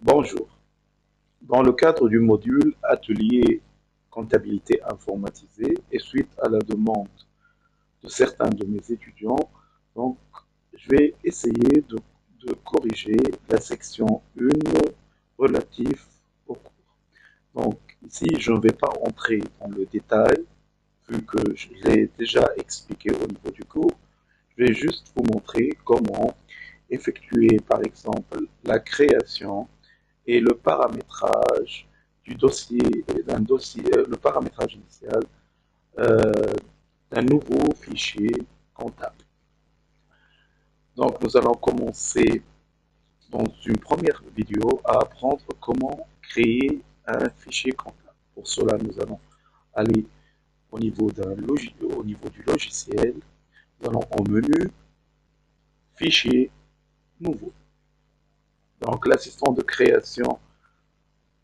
Bonjour. Dans le cadre du module Atelier comptabilité informatisée et suite à la demande de certains de mes étudiants, donc je vais essayer de corriger la section 1 relative au cours. Donc ici, je ne vais pas entrer dans le détail vu que je l'ai déjà expliqué au niveau du cours. Je vais juste vous montrer comment effectuer par exemple la création et le paramétrage du dossier, le paramétrage initial euh, d'un nouveau fichier comptable. Donc nous allons commencer dans une première vidéo à apprendre comment créer un fichier comptable. Pour cela, nous allons aller au niveau du logiciel. Nous allons au menu fichier nouveau. Donc l'assistant de création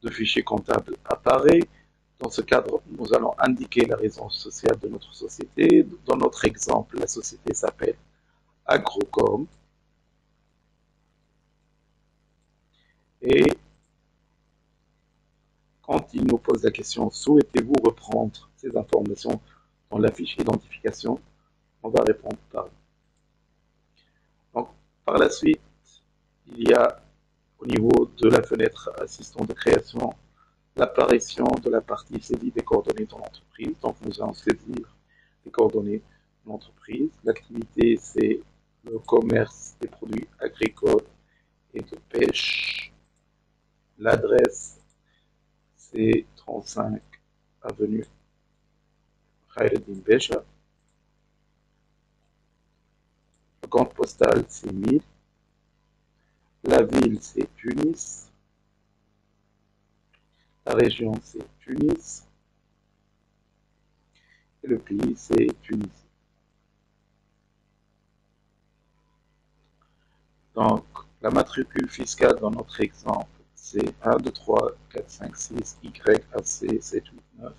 de fichier comptable apparaît. Dans ce cadre, nous allons indiquer la raison sociale de notre société. Dans notre exemple, la société s'appelle Agrocom. Et quand il nous pose la question souhaitez-vous reprendre ces informations dans la fiche identification, on va répondre par oui. Donc, par la suite, il y a au niveau de la fenêtre assistant de création l'apparition de la partie saisie des coordonnées de l'entreprise. Donc, nous allons saisir les coordonnées de l'entreprise. L'activité, c'est le commerce des produits agricoles et de pêche. L'adresse, c'est 35 avenue Khaireddin Becha. Le compte postal, c'est 1000. La ville, c'est Tunis. La région, c'est Tunis. Et le pays, c'est Tunisie. Donc, la matricule fiscale dans notre exemple, c'est 1, 2, 3, 4, 5, 6, Y, AC, 7, 8, 9.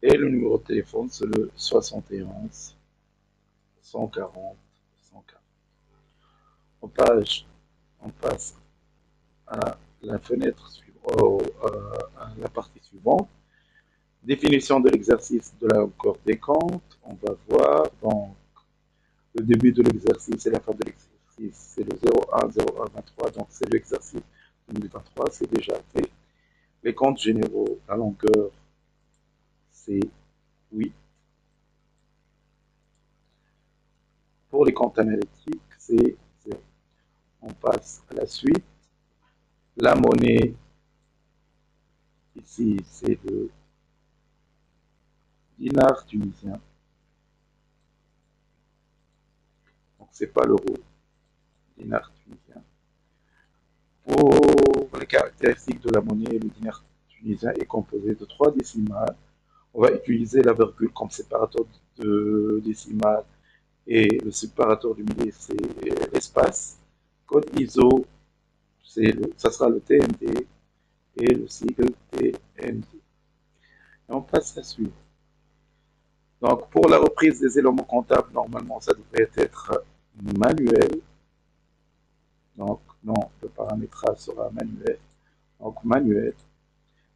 Et le numéro de téléphone, c'est le 71 140 140. On passe à la fenêtre suivante, à la partie suivante. Définition de l'exercice de la Cour des comptes. On va voir donc le début de l'exercice et la fin de l'exercice. C'est le 01 01 23, donc c'est l'exercice 2023, c'est déjà fait. Les comptes généraux, la longueur, c'est 8. Pour les comptes analytiques, c'est 0. On passe à la suite. La monnaie, ici, c'est le dinar tunisien. Donc, c'est pas l'euro, dinar tunisien. Pour les caractéristiques de la monnaie, le dinar tunisien est composé de 3 décimales. On va utiliser la virgule comme séparateur de décimale et le séparateur du milieu, c'est l'espace. Code ISO, ça sera le TNT et le sigle TNT. Et on passe à suivre. Donc, pour la reprise des éléments comptables, normalement, ça devrait être manuel. Donc, non, le paramétrage sera manuel. Donc, manuel.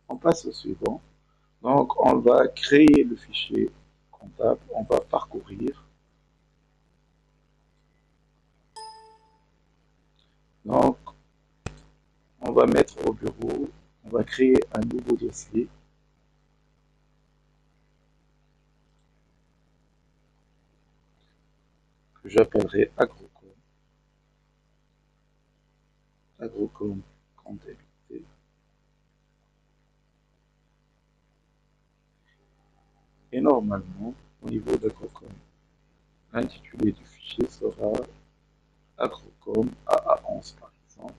On passe au suivant. Donc, on va créer le fichier comptable. On va parcourir. Donc, on va mettre au bureau. On va créer un nouveau dossier. Que j'appellerai Agrocom. Agrocom comptabilité. Et normalement, au niveau d'Agrocom, l'intitulé du fichier sera Agrocom AA11 par exemple.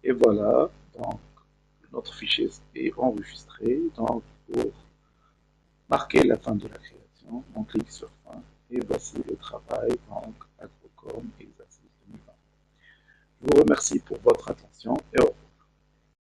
Et voilà, donc notre fichier est enregistré. Donc pour marquer la fin de la création, on clique sur fin et voici le travail, donc Agrocom exercice 2020. Je vous remercie pour votre attention et